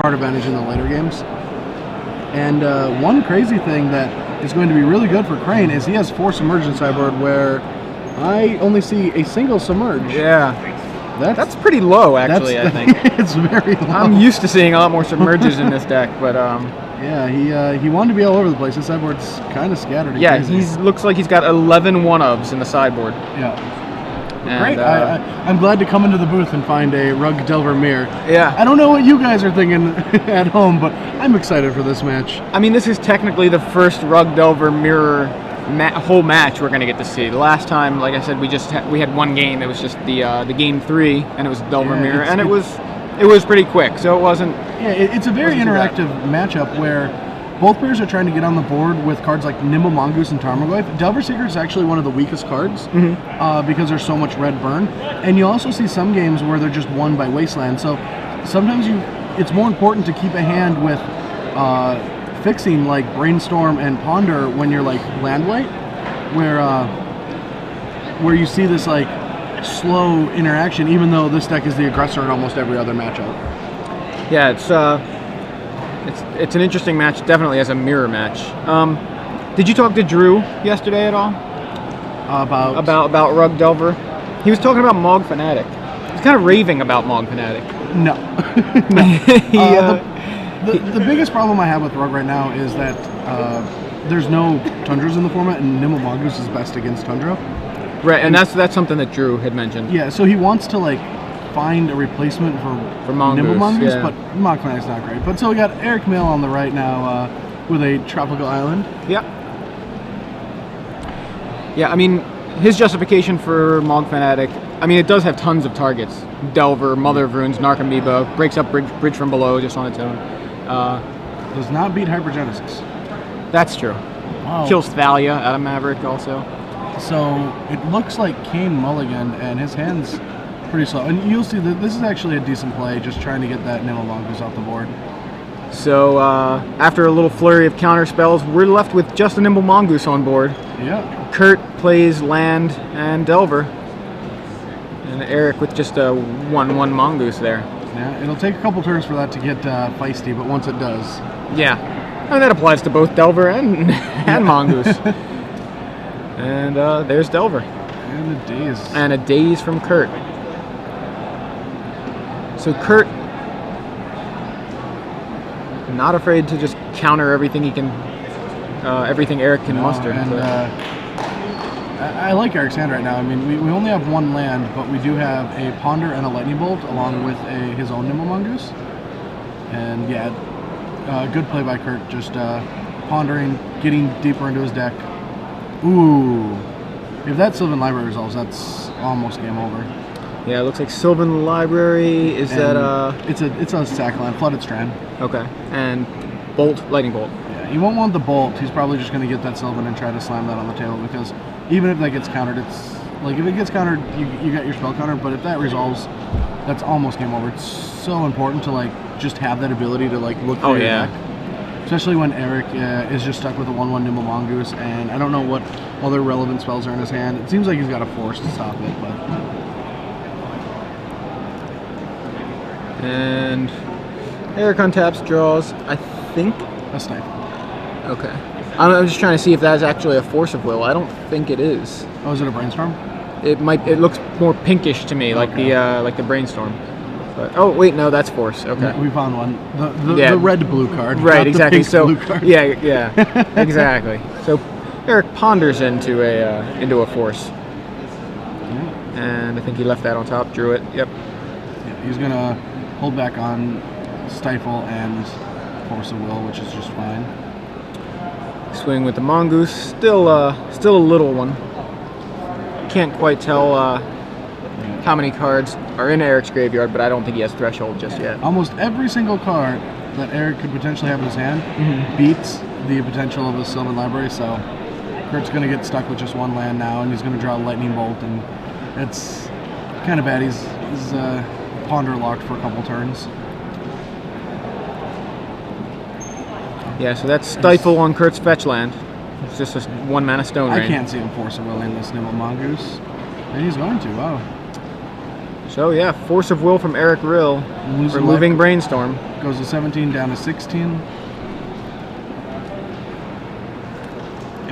card advantage in the later games. And one crazy thing that is going to be really good for Crane is he has 4 submerge in sideboard where I only see a single submerge. Yeah. That's pretty low, actually, I think. It's very low. I'm used to seeing a lot more submerges in this deck, but yeah, he wanted to be all over the place. His sideboard's kind of scattered. Yeah, he looks like he's got 11 one-ofs in the sideboard. Yeah. And, great. I'm glad to come into the booth and find a Rug Delver mirror. Yeah. I don't know what you guys are thinking at home, but I'm excited for this match. I mean, this is technically the first Rug Delver mirror whole match we're going to get to see. The last time, like I said, we had one game. It was just the game 3, and it was Delver mirror, and it was pretty quick. So it wasn't. Yeah, it's a very interactive matchup where both players are trying to get on the board with cards like Nimble Mongoose and Tarmogoyf. Delver Seeker is actually one of the weakest cards because there's so much red burn. And you also see some games where they're just won by Wasteland. So sometimes it's more important to keep a hand with fixing like Brainstorm and Ponder when you're like land white, where you see this like slow interaction, even though this deck is the aggressor in almost every other matchup. Yeah, it's an interesting match, definitely as a mirror match. Did you talk to Drew yesterday at all? About Rug Delver? He was talking about Mog Fanatic. He's kind of raving about Mog Fanatic. No. The biggest problem I have with Rug right now is that there's no Tundras in the format, and Nimble Mongoose is best against Tundra. Right, and that's something that Drew had mentioned. Yeah, so he wants to like find a replacement for Mongoose, Nimble Mongoose, yeah. but Mog Fanatic's not great. But so we got Eric Mill on the right now with a Tropical Island. Yeah. Yeah, I mean, his justification for Mog Fanatic, I mean, it does have tons of targets. Delver, Mother of Runes, Narcomoeba, breaks up Bridge from Below just on its own. Does not beat Hypergenesis. That's true. Wow. Kills Thalia out of Maverick also. So it looks like Kane mulligan, and his hand's pretty slow. And you'll see that this is actually a decent play, just trying to get that Nimble Mongoose off the board. So after a little flurry of counter spells, we're left with just a Nimble Mongoose on board. Yeah. Kurt plays land and Delver. And Eric with just a 1/1 Mongoose there. Yeah, it'll take a couple turns for that to get feisty, but once it does. Yeah. And that applies to both Delver and Mongoose. And there's Delver. And a daze. And a daze from Kurt. So Kurt, not afraid to just counter everything he can, everything Eric can muster. And I like Eric's hand right now. I mean, we only have one land, but we do have a Ponder and a Lightning Bolt along with his own Nimble Mongoose. And yeah, good play by Kurt, just pondering, getting deeper into his deck. Ooh, if that Sylvan Library resolves, that's almost game over. Yeah, it looks like Sylvan Library. Is that It's a sack land, Flooded Strand. Okay, and Bolt, Lightning Bolt. Yeah, he won't want the Bolt. He's probably just going to get that Sylvan and try to slam that on the table, because even if that gets countered, it's like if it gets countered, you got your spell countered. But if that resolves, that's almost game over. It's so important to like just have that ability to like look through your deck. Especially when Eric is just stuck with a 1/1 Nimble Mongoose, and I don't know what other relevant spells are in his hand. It seems like he's got a force to stop it, but. And Eric untaps, draws, I think. A Snipe. Okay. I'm just trying to see if that's actually a Force of Will. I don't think it is. Oh, is it a Brainstorm? It might. It looks more pinkish to me, like the Brainstorm. But, oh wait, no, that's Force. Okay. We found one. The red-blue card. Right, exactly. So blue card. yeah, exactly. So Eric ponders into a Force, and I think he left that on top. Drew it. Yep. Yeah, he's gonna hold back on Stifle and Force of Will, which is just fine. Swing with the Mongoose. Still a little one. Can't quite tell how many cards are in Eric's graveyard, but I don't think he has Threshold just yet. Almost every single card that Eric could potentially have in his hand beats the potential of the Sylvan Library, so Kurt's going to get stuck with just one land now, and he's going to draw a Lightning Bolt, and it's kind of bad. He's Ponder locked for a couple turns. Yeah, so that's Stifle on Kurt's fetch land. It's just a 1-mana Stone Rain. I can't see him Force of Will in this Nimble Mongoose, and he's going to. Wow. So yeah, Force of Will from Eric Rill, removing Brainstorm. Goes to 17 down to 16.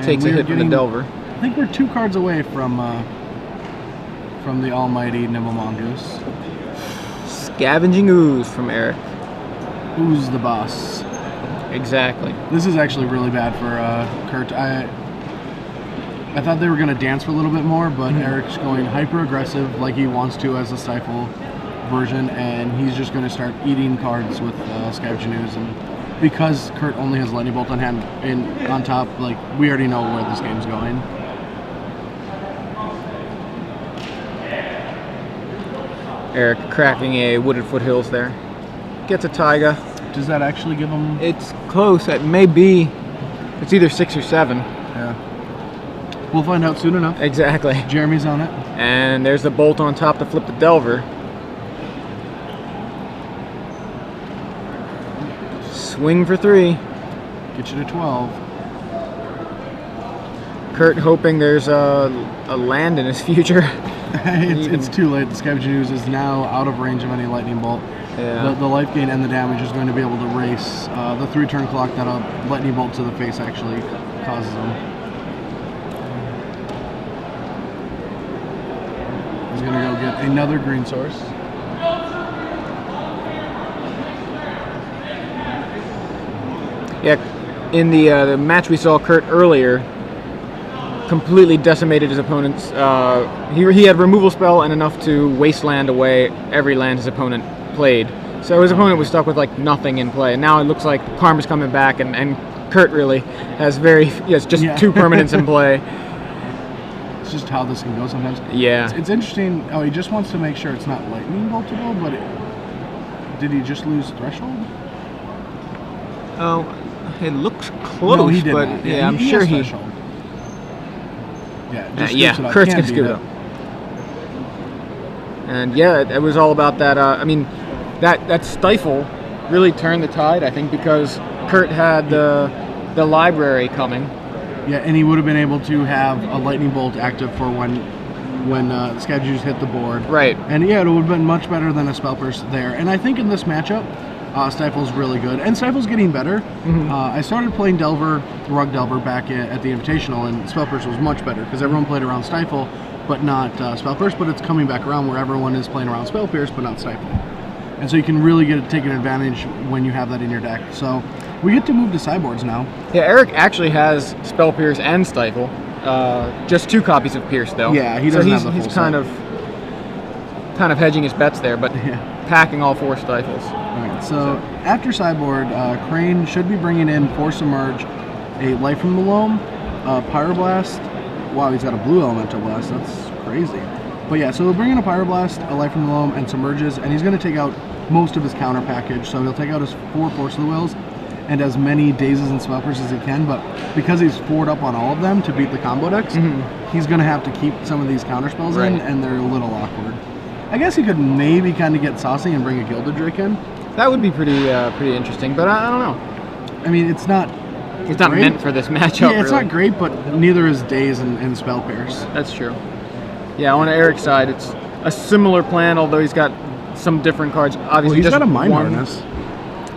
Takes a hit from the Delver. I think we're 2 cards away from the almighty Nimble Mongoose. Scavenging Ooze from Eric. Who's the boss? Exactly. This is actually really bad for Kurt. I thought they were going to dance for a little bit more, but Eric's going hyper aggressive like he wants to as a Stifle version, and he's just going to start eating cards with Scavenging Ooze. And because Kurt only has Lightning Bolt on hand and on top, like, we already know where this game's going. Eric cracking a Wooded Foothills there. Gets a Taiga. Does that actually give him... It's close. It may be... It's either 6 or 7. Yeah. We'll find out soon enough. Exactly. Jeremy's on it. And there's the Bolt on top to flip the Delver. Swing for 3. Get you to 12. Kurt hoping there's a land in his future. It's too late. The Scavenging Ooze is now out of range of any Lightning Bolt. Yeah. The life gain and the damage is going to be able to race the 3-turn clock that a Lightning Bolt to the face actually causes him. He's going to go get another green source. Yeah, in the match we saw Kurt earlier, completely decimated his opponents. He had removal spell and enough to wasteland away every land his opponent played. So his opponent was stuck with like nothing in play. And now it looks like Karma's coming back, and Kurt really has just 2 permanents in play. It's just how this can go sometimes. Yeah. It's interesting. Oh, he just wants to make sure it's not Lightning Boltable, but did he just lose Threshold? Oh, it looks close, no, he did but not. yeah, I'm sure he... Threshold. Yeah, Kurt's gonna scoot up. And yeah, it was all about that. I mean, that Stifle really turned the tide, I think, because Kurt had the library coming. Yeah, and he would have been able to have a Lightning Bolt active for when Scavengers hit the board. Right. And yeah, it would have been much better than a Spell Pierce there. And I think in this matchup, Stifle's really good. And Stifle's getting better. Mm-hmm. I started playing Rug Delver back at the Invitational, and Spell Pierce was much better because everyone played around Stifle, but not Spell Pierce. But it's coming back around where everyone is playing around Spell Pierce, but not Stifle. And so you can really take an advantage when you have that in your deck. So we get to move to sideboards now. Yeah, Eric actually has Spell Pierce and Stifle. Just 2 copies of Pierce, though. Yeah, he doesn't have the full he's kind of hedging his bets there, but packing all 4 Stifles. All right, so after sideboard, Crane should be bringing in Force Emerge, a Life from the Loam, Pyroblast. Wow, he's got a blue Elemental Blast. That's crazy. But yeah, so he'll bring in a Pyroblast, a Life from the Loam, and Submerges, and he's going to take out most of his counter package. So he'll take out his 4 Force of the Wills and as many Dazes and Spell Pierce as he can, but because he's 4'd up on all of them to beat the combo decks, he's going to have to keep some of these counter spells in, and they're a little awkward. I guess he could maybe kind of get saucy and bring a Gilded Drake in. That would be pretty interesting, but I don't know. I mean, it's not meant for this matchup. Yeah, it's not great, but neither is Daze and Spell Pierce. That's true. Yeah, on Eric's side, it's a similar plan, although he's got some different cards. Obviously, he's got a Mind Harness.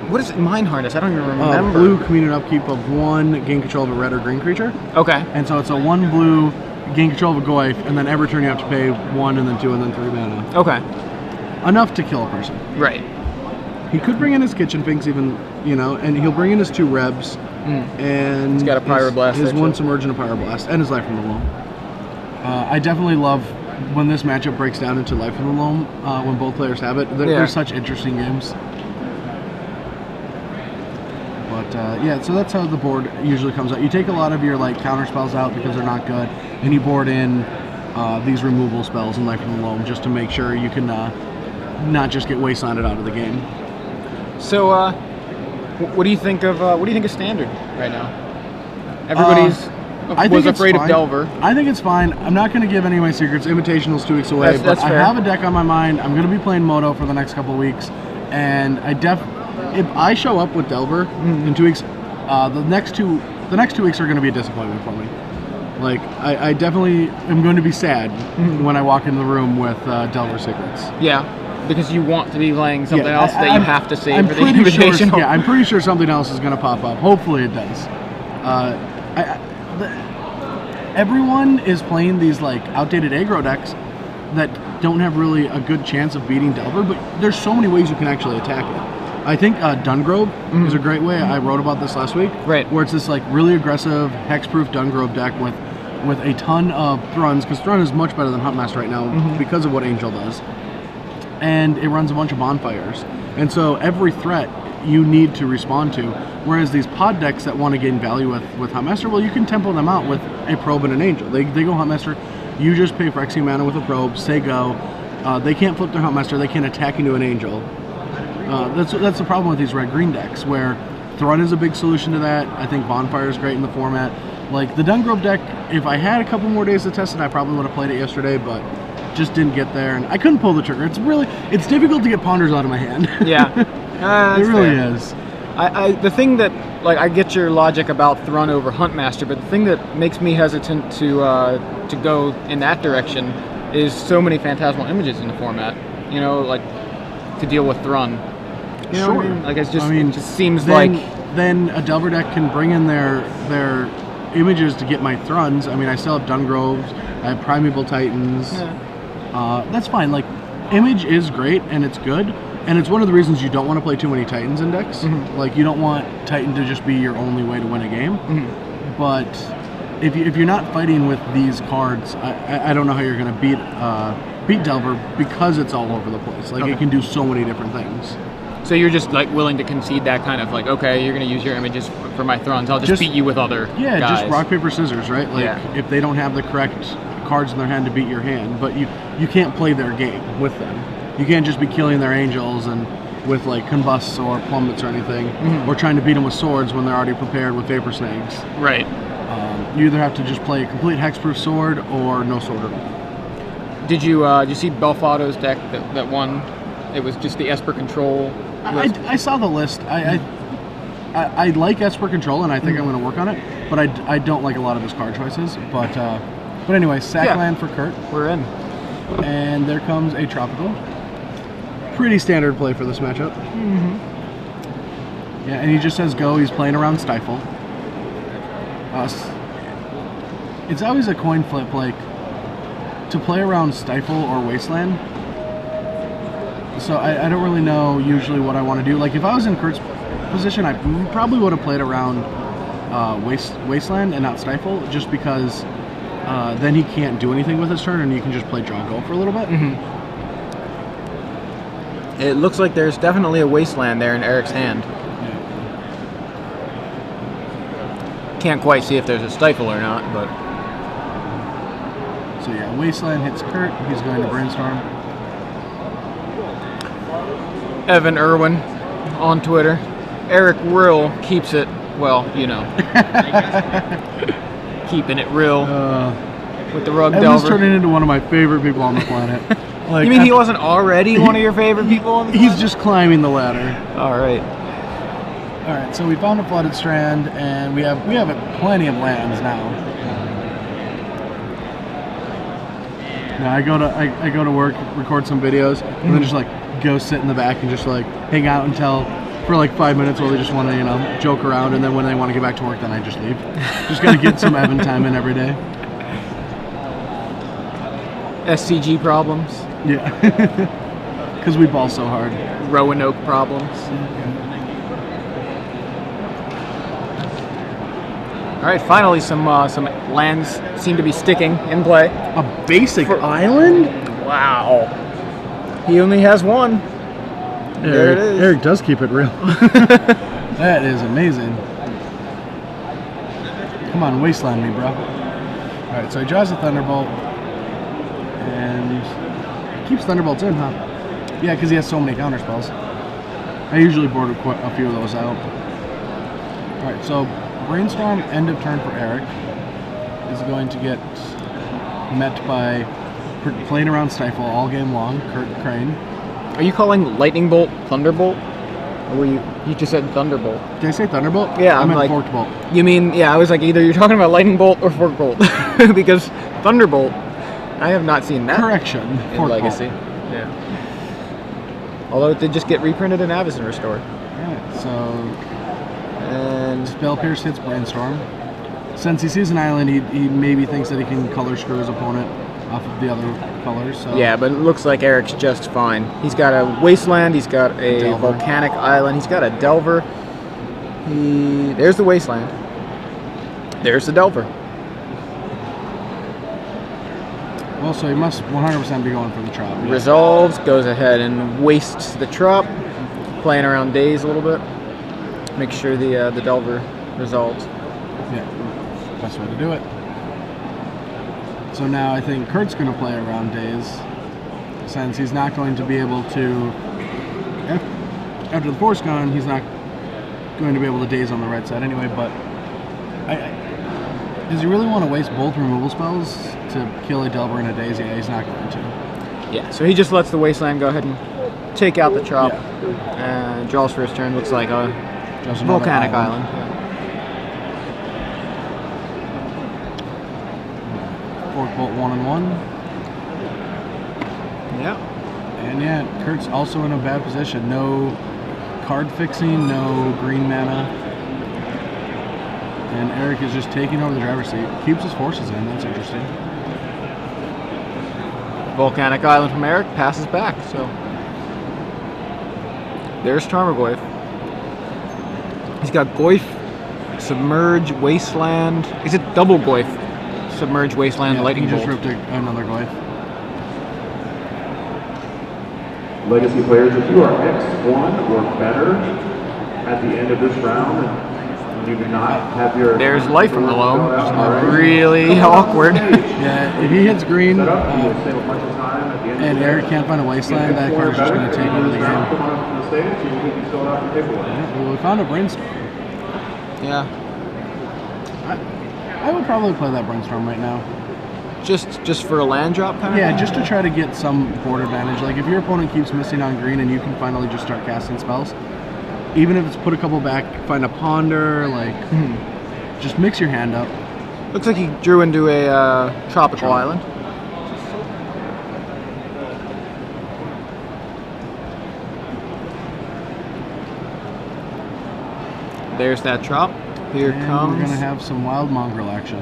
What is it? Mind Harness? I don't even remember. Blue community upkeep of 1, gain control of a red or green creature. Okay. And so it's a 1 blue, gain control of a Goyf, and then every turn you have to pay 1 and then 2 and then 3 mana. Okay. Enough to kill a person. Right. He could bring in his Kitchen Finks even, and he'll bring in his 2 Rebs. And he's got a Pyroblast. His 1 Submerge and a Pyroblast, and his Life from the Loam. I definitely love when this matchup breaks down into Life from the Loam, when both players have it. They're such interesting games. But yeah, so that's how the board usually comes out. You take a lot of your counter spells out because they're not good, and you board in these removal spells in Life from the Loam just to make sure you can not just get wastelanded out of the game. So, what do you think of Standard right now? Everybody's was afraid of Delver. I think it's fine. I'm not going to give any of my secrets. Invitational's 2 weeks away, but I have a deck on my mind. I'm going to be playing Moto for the next couple of weeks, and if I show up with Delver in 2 weeks, the next two weeks are going to be a disappointment for me. Like, I definitely am going to be sad when I walk into the room with Delver Secrets. Yeah, because you want to be playing something else that you have to save for the pretty Invitational. Sure, I'm pretty sure something else is going to pop up. Hopefully it does. Everyone is playing these like outdated aggro decks that don't have really a good chance of beating Delver, but there's so many ways you can actually attack it. I think Dungrove is a great way. I wrote about this last week. Right. Where it's this like really aggressive hexproof Dungrove deck with a ton of Thruns, because Thrun is much better than Huntmaster right now because of what Angel does. And it runs a bunch of bonfires. And so every threat you need to respond to. Whereas these pod decks that want to gain value with Huntmaster, well, you can tempo them out with a Probe and an Angel. They go Huntmaster, you just pay Phyrexian mana with a Probe, say go. They can't flip their Huntmaster, they can't attack into an Angel. That's the problem with these red-green decks, where Thrun is a big solution to that. I think Bonfire is great in the format. Like, the Dungrove deck, if I had a couple more days to test it, I probably would have played it yesterday, but just didn't get there, and I couldn't pull the trigger. It's difficult to get Ponders out of my hand. Yeah. It really is. The thing that, like, I get your logic about Thrun over Huntmaster, but the thing that makes me hesitant to go in that direction is so many Phantasmal Images in the format. You know, like, to deal with Thrun. You know what I mean? Like, it just seems like... Then a Delver deck can bring in their images to get my Thruns. I mean, I still have Dungroves, I have Primeval Titans. Yeah. That's fine. Like, Image is great, and it's good, and it's one of the reasons you don't want to play too many Titans in decks. Like, you don't want Titan to just be your only way to win a game. But if you're not fighting with these cards, I don't know how you're going to beat Delver, because it's all over the place. Like, it can do so many different things. So you're just like willing to concede that kind of like, okay, you're going to use your images for my Thruns. I'll just beat you with other guys. Just rock, paper, scissors, right? Like, if they don't have the correct cards in their hand to beat your hand, but you can't play their game with them. You can't just be killing their Angels and with like Combusts or Plummets or anything, or trying to beat them with swords when they're already prepared with Vapor Snakes. Right. You either have to just play a complete hexproof sword or no sword at all. Did you see Belfado's deck that won? It was just the Esper Control. I saw the list. I like Esper Control, and I think I'm going to work on it, but I don't like a lot of his card choices. But anyway, Sackland for Kurt. We're in. And there comes a Tropical. Pretty standard play for this matchup. Yeah, and he just says go. He's playing around Stifle. It's always a coin flip, like, to play around Stifle or Wasteland. So I don't really know usually what I want to do. Like, if I was in Kurt's position, I probably would have played around Wasteland and not Stifle, just because then he can't do anything with his turn, and you can just play Draw Go for a little bit. It looks like there's definitely a Wasteland there in Eric's hand. Can't quite see if there's a Stifle or not, but... So yeah, Wasteland hits Kurt. He's going to Brainstorm. Evan Irwin on Twitter. Eric Rill keeps it, well, you know. Keeping it real with the Rug Delver. Evan's turning into one of my favorite people on the planet. Like, you mean he wasn't already one of your favorite people on the planet? He's just climbing the ladder. All right. All right, so we found a Flooded Strand, and we have plenty of lands now. Now I go to work, record some videos, and then just like go sit in the back and just like hang out for like 5 minutes while they just want to joke around, and then when they want to get back to work, then I just leave. Just gotta get some Evan time in every day. SCG problems. Yeah, because we ball so hard. Roanoke problems. All right, finally some lands seem to be sticking in play. A basic island? Wow. He only has one. There it is. Eric does keep it real. That is amazing. Come on, Wasteland me, bro. All right, so he draws a Thunderbolt. And keeps Thunderbolts in, huh? Yeah, because he has so many counter spells. I usually board a few of those out. All right, so Brainstorm, end of turn for Eric, is going to get met by playing around Stifle all game long, Kurt Crane. Are you calling Lightning Bolt Thunderbolt? Or you just said Thunderbolt. Did I say Thunderbolt? Yeah, I meant like, Forked Bolt. You mean, yeah, I was like, either you're talking about Lightning Bolt or Fork Bolt. Because Thunderbolt, I have not seen that. Correction. In Forked Legacy. Bolt. Yeah. Although it did just get reprinted in Avacyn Restored. Alright, so... And... Spell Pierce hits Brainstorm. Since he sees an island, he maybe thinks that he can color screw his opponent off of the other colors. So. Yeah, but it looks like Eric's just fine. He's got a Wasteland, he's got a Delver. Volcanic Island, he's got a Delver. There's the Wasteland. There's the Delver. Well, so he must 100% be going for the Trop. Yeah. Resolves, goes ahead and wastes the Trop, playing around Daze a little bit. Make sure the Delver resolves. Yeah, best way to do it. So now I think Kurt's going to play around Daze, since he's not going to be able to, after the Force Gun, he's not going to be able to Daze on the right side anyway, but does he really want to waste both removal spells to kill a Delver and a Daze? Yeah, he's not going to. Yeah, so he just lets the Wasteland go ahead and take out the Trop, Yeah. and draws for his turn. Looks like a Just another Volcanic Island. Fork Bolt 1/1. Yeah. And yeah, Kurt's also in a bad position. No card fixing, no green mana. And Eric is just taking over the driver's seat. Keeps his forces in, that's interesting. Volcanic Island from Eric passes back, so there's Tarmogoyf. He's got Goyf, Submerge, Wasteland. Is it double Goyf? Submerge, Wasteland, Yeah, Lightning he just Bolt. ripped another Glyph. Legacy players, if you are X1 or better at the end of this round, and you do not have your... There's Life from the Loam. Really awkward. Yeah, if he hits green Set up, you will save a bunch of time at the end and of the Eric day. can't find a Wasteland, that card's just going to take over the game. Come on from the stage, you will be filled out your paperwork. Yeah, well, we found a Brainstorm. Yeah. I would probably play that Brainstorm right now. Just for a land drop kind of Yeah, thing? just to try to get some board advantage. Like if your opponent keeps missing on green and you can finally just start casting spells, even if it's put a couple back, find a Ponder, like just mix your hand up. Looks like he drew into a tropical island. There's that Trop. Here And comes... we're gonna have some Wild Mongrel action.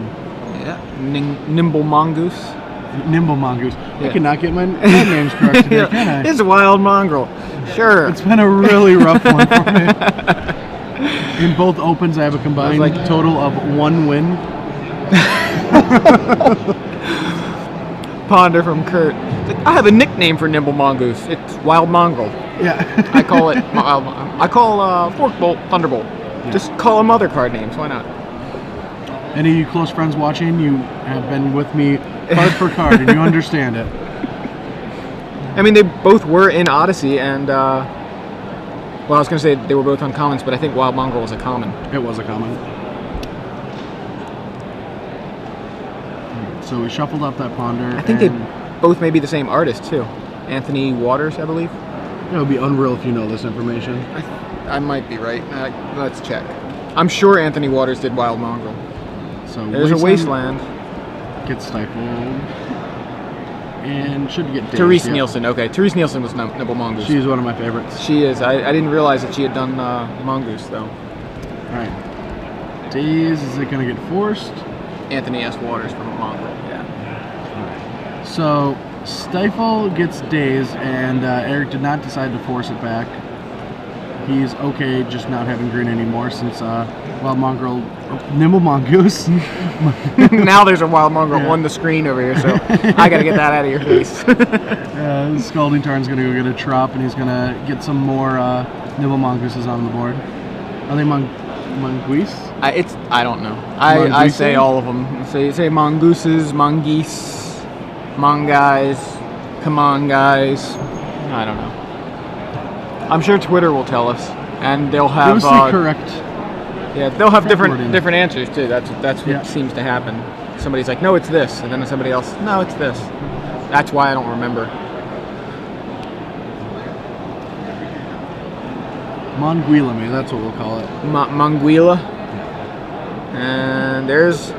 Yeah, Nimble Mongoose. Nimble Mongoose. Yeah. I cannot get my names correct today, can I? It's a Wild Mongrel. Sure. It's been a really rough one for me. In both opens, I have a combined total of 1 win. Ponder from Kurt. I have a nickname for Nimble Mongoose. It's Wild Mongrel. Yeah. I call it. I call Fork Bolt Thunderbolt. Yeah. Just call them other card names. Why not? Any of you close friends watching, you have been with me card for card, and you understand it. I mean, they both were in Odyssey, and well, I was going to say they were both uncommons, but I think Wild Mongrel was a common. It was a common. So we shuffled up that Ponder. I think they both may be the same artist too. Anthony Waters, I believe. It would be unreal if you know this information. I might be right. Let's check. I'm sure Anthony Waters did Wild Mongrel. So there's a Wasteland. Gets stifled. And should get dazed. Therese Nielsen. Okay, Therese Nielsen was Nimble Mongoose. She's one of my favorites. She is. I didn't realize that she had done Mongoose though. Alright. Daze, is it going to get forced? Anthony S. Waters from Mongrel, yeah. Alright. So, Stifle gets Daze, and Eric did not decide to force it back. He's okay just not having green anymore since Wild Mongrel, Nimble Mongoose. Now there's a Wild Mongrel on the screen over here, so I gotta get that out of your face. Scalding Tarn's gonna go get a Trop, and he's gonna get some more Nimble Mongooses on the board. Are they Mongoose? I don't know. I say all of them. Say Mongooses, Mongeese, Monguys, come on guys. I don't know. I'm sure Twitter will tell us, and they'll have Give us the correct. Yeah, they'll have different wording. answers too. That's what seems to happen. Somebody's like, no, it's this, and then somebody else, no, it's this. That's why I don't remember. Monguilame, that's what we'll call it. Monguila. And there's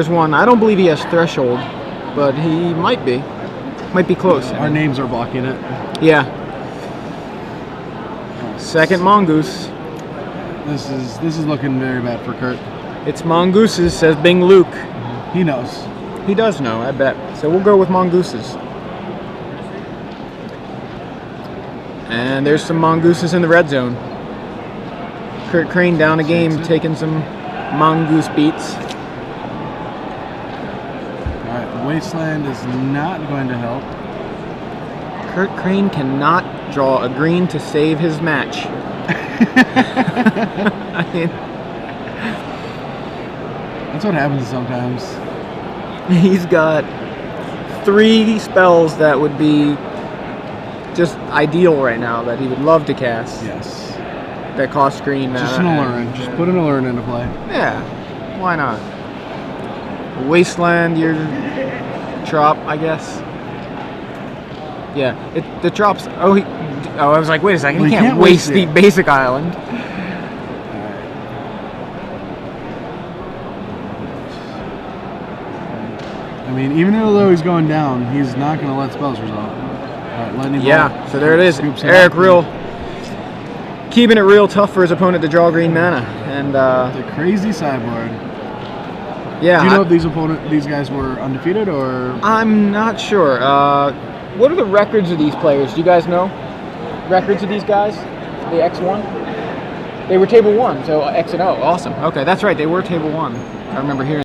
one. I don't believe he has threshold, but he might be. Might be close. Our names are blocking it. Yeah. Second mongoose. This is looking very bad for Kurt. It's mongooses, says Bing Luke. He knows. He does know, I bet. So we'll go with mongooses. And there's some mongooses in the red zone. Kurt Crane down a game, taking some mongoose beats. Alright, Wasteland is not going to help. Kurt Crane cannot draw a green to save his match. I mean, that's what happens sometimes. He's got 3 spells that would be just ideal right now that he would love to cast. Yes. That cost green. Just an Allurin. Just put an Allurin into play. Yeah. Why not? Wasteland, your Trop, I guess. Yeah. The Trop's. I was like, wait a second. Well, he can't waste the basic island. I mean, even though he's going down, he's not going to let spells resolve. Alright, lightning bolt. Yeah, so there it is. Eric Rill keeping it real tough for his opponent to draw green mana. And the crazy sideboard. Yeah. Do you know if these guys were undefeated or? I'm not sure. What are the records of these players? Do you guys know? Records of these guys? The X1? They were table 1, so X and O. Awesome. Okay, that's right. They were table 1. I remember hearing